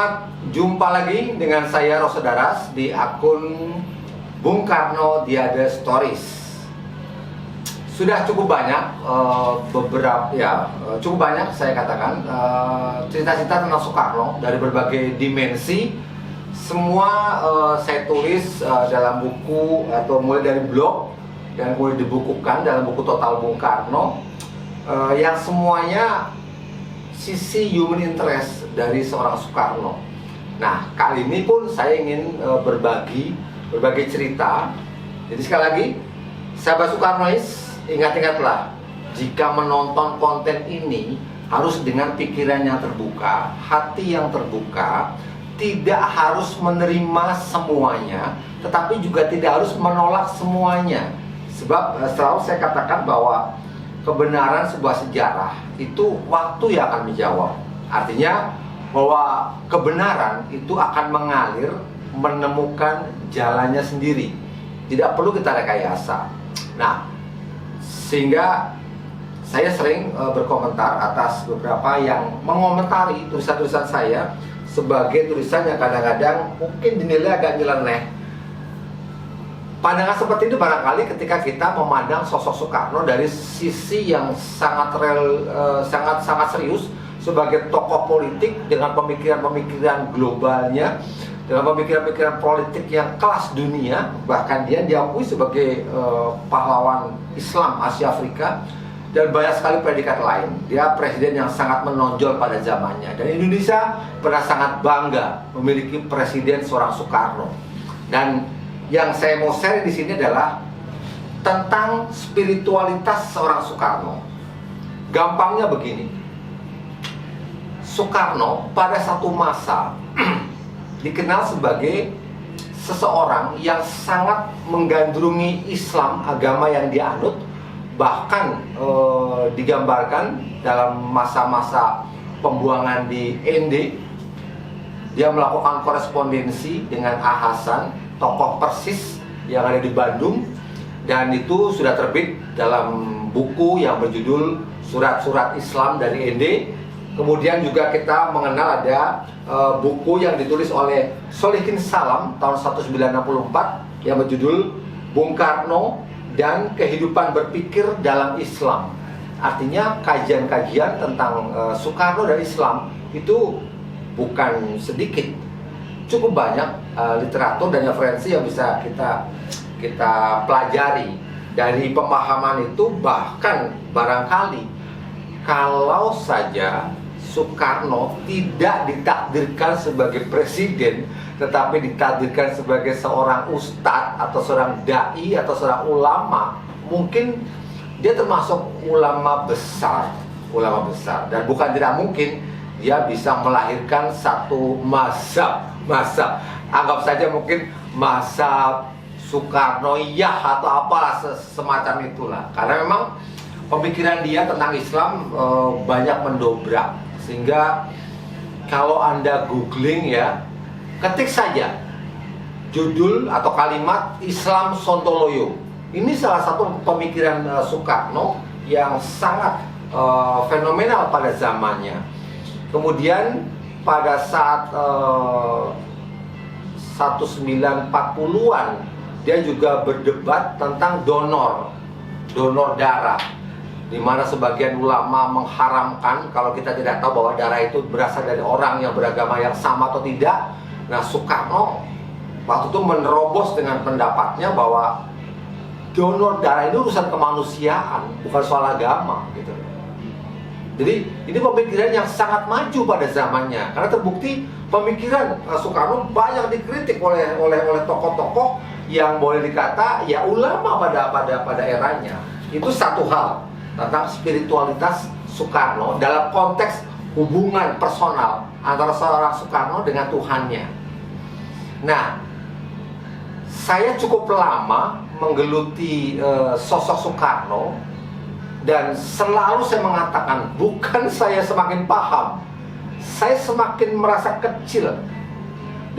Selamat jumpa lagi dengan saya Rosa Daras di akun Bung Karno The Other Stories. Sudah cukup banyak cukup banyak saya katakan cerita-cerita tentang Soekarno dari berbagai dimensi. Semua saya tulis dalam buku atau mulai dari blog dan mulai dibukukan dalam buku Total Bung Karno, yang semuanya sisi human interest dari seorang Soekarno. Nah, kali ini pun saya ingin berbagi cerita. Jadi sekali lagi, sahabat Soekarnois, ingat-ingatlah, jika menonton konten ini harus dengan pikiran yang terbuka, hati yang terbuka, tidak harus menerima semuanya, tetapi juga tidak harus menolak semuanya. Sebab selalu saya katakan bahwa kebenaran sebuah sejarah itu waktu yang akan menjawab. Artinya bahwa kebenaran itu akan mengalir, menemukan jalannya sendiri. Tidak perlu kita rekayasa. Nah, sehingga saya sering berkomentar atas beberapa yang mengomentari tulisan-tulisan saya sebagai tulisan yang kadang-kadang mungkin dinilai agak nyeleneh. Pandangan seperti itu barangkali ketika kita memandang sosok Soekarno dari sisi yang sangat serius sebagai tokoh politik dengan pemikiran-pemikiran globalnya, dengan pemikiran-pemikiran politik yang kelas dunia. Bahkan dia diakui sebagai pahlawan Islam Asia Afrika dan banyak sekali predikat lain. Dia presiden yang sangat menonjol pada zamannya, dan Indonesia pernah sangat bangga memiliki presiden seorang Soekarno. Dan yang saya mau share di sini adalah tentang spiritualitas seorang Soekarno. Gampangnya begini, Soekarno pada satu masa dikenal sebagai seseorang yang sangat menggandrungi Islam, agama yang dianut. Bahkan digambarkan dalam masa-masa pembuangan di ND, dia melakukan korespondensi dengan A. Hasan, tokoh Persis yang ada di Bandung, dan itu sudah terbit dalam buku yang berjudul Surat-Surat Islam dari ND. Kemudian juga kita mengenal ada buku yang ditulis oleh Solihin Salam tahun 1964 yang berjudul Bung Karno dan Kehidupan Berpikir dalam Islam. Artinya kajian-kajian tentang Soekarno dan Islam itu bukan sedikit, cukup banyak literatur dan referensi yang bisa kita pelajari dari pemahaman itu. Bahkan barangkali kalau saja Soekarno tidak ditakdirkan sebagai presiden, tetapi ditakdirkan sebagai seorang ustadz atau seorang dai atau seorang ulama, mungkin dia termasuk ulama besar, dan bukan tidak mungkin dia bisa melahirkan satu mazhab, anggap saja mungkin mazhab Soekarnoiyah atau apalah semacam itulah. Karena memang pemikiran dia tentang Islam banyak mendobrak, sehingga kalau Anda googling ya, ketik saja judul atau kalimat Islam Sontoloyo. Ini salah satu pemikiran Soekarno yang sangat fenomenal pada zamannya. Kemudian pada saat 1940-an dia juga berdebat tentang donor darah, di mana sebagian ulama mengharamkan kalau kita tidak tahu bahwa darah itu berasal dari orang yang beragama yang sama atau tidak. Nah, Soekarno waktu itu menerobos dengan pendapatnya bahwa donor darah itu urusan kemanusiaan, bukan soal agama gitu. Jadi ini pemikiran yang sangat maju pada zamannya, karena terbukti pemikiran Soekarno banyak dikritik oleh tokoh-tokoh yang boleh dikata ya ulama pada eranya. Itu satu hal tentang spiritualitas Soekarno dalam konteks hubungan personal antara seorang Soekarno dengan Tuhannya. Nah, saya cukup lama menggeluti sosok Soekarno, dan selalu saya mengatakan, bukan saya semakin paham, saya semakin merasa kecil.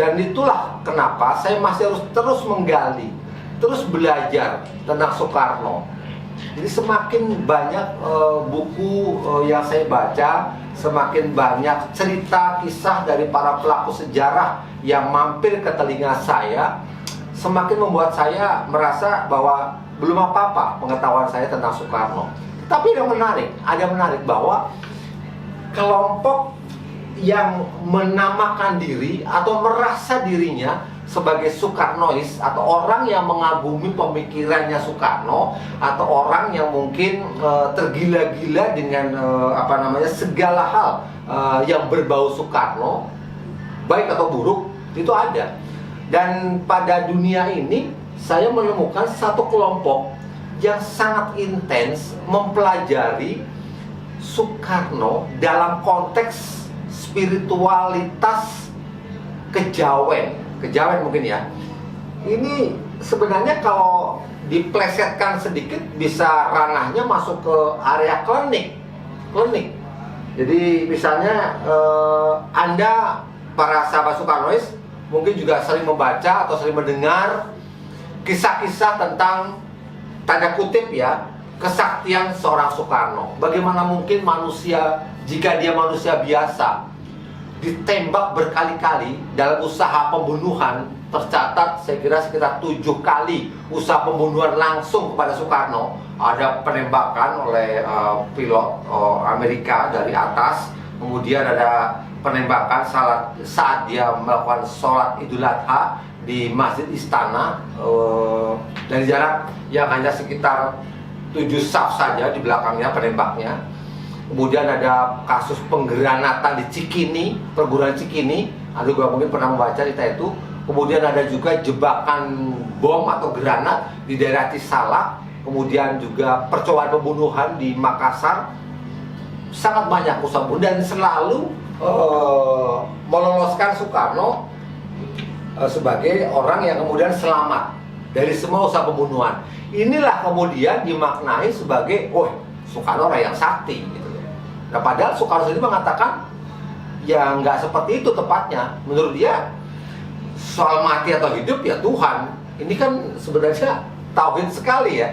Dan itulah kenapa saya masih harus terus menggali, terus belajar tentang Soekarno. Jadi semakin banyak buku yang saya baca, semakin banyak cerita kisah dari para pelaku sejarah yang mampir ke telinga saya, semakin membuat saya merasa bahwa belum apa-apa pengetahuan saya tentang Soekarno. Tapi yang menarik, ada menarik bahwa kelompok yang menamakan diri atau merasa dirinya sebagai Soekarnois atau orang yang mengagumi pemikirannya Soekarno atau orang yang mungkin tergila-gila dengan segala hal yang berbau Soekarno, baik atau buruk, itu ada. Dan pada dunia ini saya menemukan satu kelompok yang sangat intens mempelajari Soekarno dalam konteks spiritualitas kejawen mungkin ya. Ini sebenarnya kalau diplesetkan sedikit bisa ranahnya masuk ke area klinik. Jadi misalnya Anda para sahabat Soekarnois mungkin juga sering membaca atau sering mendengar kisah-kisah tentang tanda kutip ya kesaktian seorang Soekarno. Bagaimana mungkin manusia, jika dia manusia biasa, ditembak berkali-kali dalam usaha pembunuhan, tercatat saya kira sekitar 7 kali usaha pembunuhan langsung kepada Soekarno. Ada penembakan oleh pilot Amerika dari atas, kemudian ada penembakan saat dia melakukan sholat Idul Adha di Masjid Istana dari jarak yang hanya sekitar 7 saf saja di belakangnya penembaknya. Kemudian ada kasus penggranatan di Cikini, perguruan Cikini. Anda juga mungkin pernah membaca cerita itu. Kemudian ada juga jebakan bom atau granat di daerah Cisalak. Kemudian juga percobaan pembunuhan di Makassar. Sangat banyak usaha dan selalu meloloskan Soekarno sebagai orang yang kemudian selamat dari semua usaha pembunuhan. Inilah kemudian dimaknai sebagai, Soekarno orang yang sakti gitu. Nah, padahal Soekarno sendiri mengatakan ya nggak seperti itu tepatnya. Menurut dia soal mati atau hidup ya Tuhan. Ini kan sebenarnya tauhid sekali ya,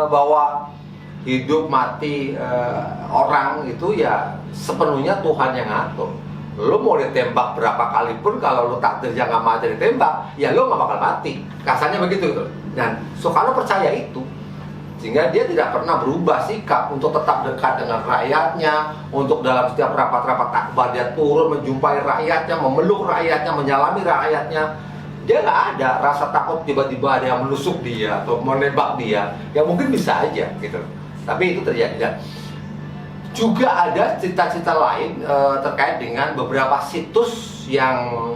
bahwa hidup mati orang itu ya sepenuhnya Tuhan yang ngatur. Lo mau ditembak berapa kali pun kalau lo takdirnya nggak mati ditembak, ya lo nggak bakal mati. Kasarnya begitu gitu. Dan Soekarno percaya itu, sehingga dia tidak pernah berubah sikap untuk tetap dekat dengan rakyatnya. Untuk dalam setiap rapat-rapat akbar dia turun menjumpai rakyatnya, memeluk rakyatnya, menyalami rakyatnya. Dia nggak ada rasa takut tiba-tiba ada yang menusuk dia atau menembak dia. Ya mungkin bisa aja gitu. Tapi itu terjadi. Dan juga ada cerita-cerita lain terkait dengan beberapa situs yang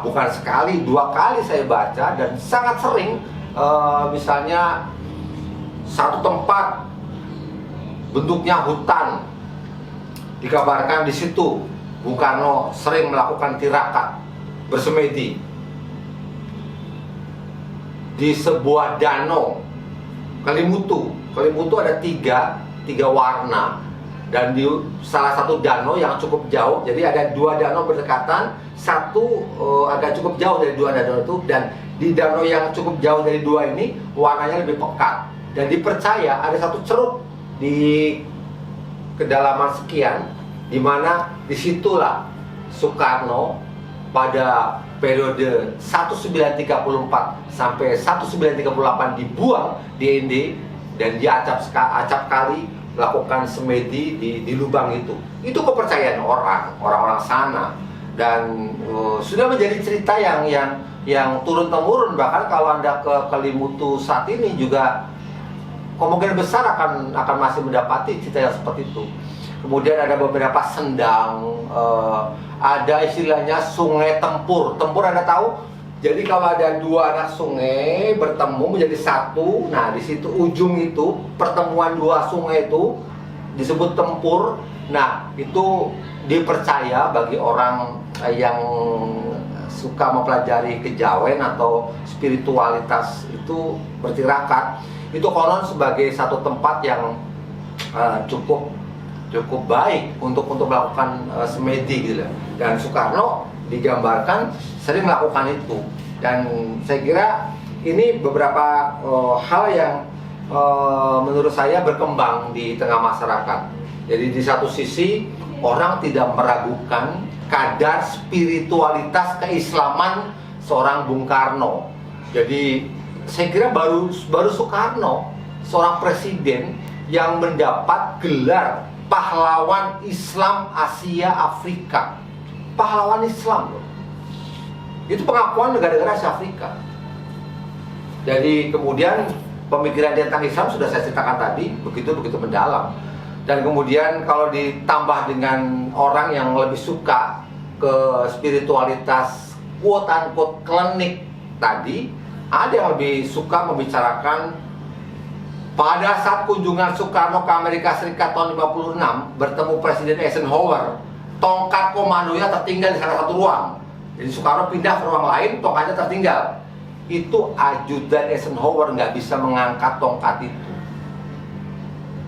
bukan sekali, 2 kali saya baca dan sangat sering. Misalnya satu tempat bentuknya hutan, dikabarkan di situ Bung Karno sering melakukan tirakat bersemedi di sebuah danau Kelimutu ada tiga warna, dan di salah satu danau yang cukup jauh, jadi ada 2 danau berdekatan, satu agak cukup jauh dari 2 danau itu, dan di danau yang cukup jauh dari 2 ini warnanya lebih pekat, dan dipercaya ada satu ceruk di kedalaman sekian, di mana disitulah Soekarno pada periode 1934 sampai 1938 dibuang di ND, dan dia acap kali melakukan semedi di lubang itu. Itu kepercayaan orang-orang sana, dan sudah menjadi cerita yang turun temurun. Bahkan kalau Anda ke Kelimutu saat ini juga kemungkinan besar akan masih mendapati cerita yang seperti itu. Kemudian ada beberapa sendang, ada istilahnya sungai tempur. Tempur Anda tahu? Jadi kalau ada 2 anak sungai bertemu menjadi satu, nah di situ ujung itu pertemuan 2 sungai itu disebut tempur. Nah itu dipercaya bagi orang yang suka mempelajari kejawen atau spiritualitas itu bertirakat, itu konon sebagai satu tempat yang cukup baik untuk melakukan semedi gitu. Dan Soekarno digambarkan sering melakukan itu, dan saya kira ini beberapa hal menurut saya berkembang di tengah masyarakat. Jadi di satu sisi orang tidak meragukan kadar spiritualitas keislaman seorang Bung Karno. Jadi saya kira baru Soekarno, seorang presiden yang mendapat gelar pahlawan Islam Asia Afrika. Pahlawan Islam loh. Itu pengakuan negara-negara Asia Afrika. Jadi kemudian pemikiran dia tentang Islam sudah saya ceritakan tadi, begitu mendalam. Dan kemudian kalau ditambah dengan orang yang lebih suka ke spiritualitas quote-unquote klinik tadi, ada yang lebih suka membicarakan pada saat kunjungan Soekarno ke Amerika Serikat tahun 56 bertemu Presiden Eisenhower, tongkat komandonya tertinggal di salah satu ruang. Jadi Soekarno pindah ke ruang lain, tongkatnya tertinggal. Itu ajudan Eisenhower nggak bisa mengangkat tongkat itu.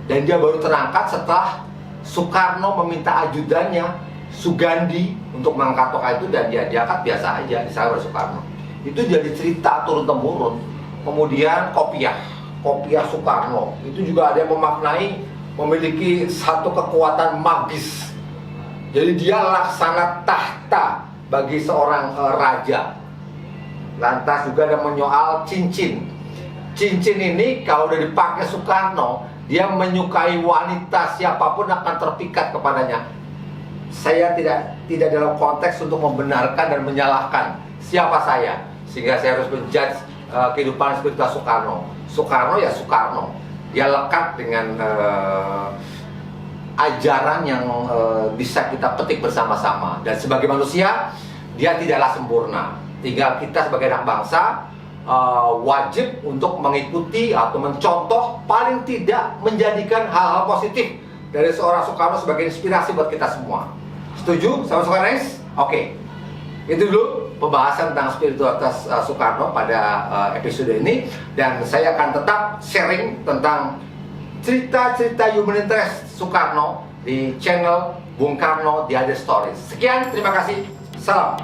Dan dia baru terangkat setelah Soekarno meminta ajudannya Sugandi untuk mengangkat tongkat itu, dan dia diangkat biasa aja di sana Soekarno. Itu jadi cerita turun temurun. Kemudian kopiah Soekarno itu juga ada yang memaknai memiliki satu kekuatan magis. Jadi dia laksana tahta bagi seorang raja. Lantas juga ada menyoal cincin. Cincin ini kalau udah dipakai Soekarno, dia menyukai wanita siapapun akan terpikat kepadanya. Saya tidak dalam konteks untuk membenarkan dan menyalahkan siapa saya, sehingga saya harus menjudge kehidupan spiritual Soekarno. Soekarno ya Soekarno, dia lekat dengan ajaran yang bisa kita petik bersama-sama. Dan sebagai manusia, dia tidaklah sempurna. Tinggal kita sebagai anak bangsa wajib untuk mengikuti atau mencontoh, paling tidak menjadikan hal-hal positif dari seorang Soekarno sebagai inspirasi buat kita semua. Setuju sama Soekarnois? Oke. Itu dulu pembahasan tentang spiritualitas Soekarno pada episode ini. Dan saya akan tetap sharing tentang cerita-cerita human interest Soekarno di channel Bung Karno The Other Stories. Sekian, terima kasih. Salam.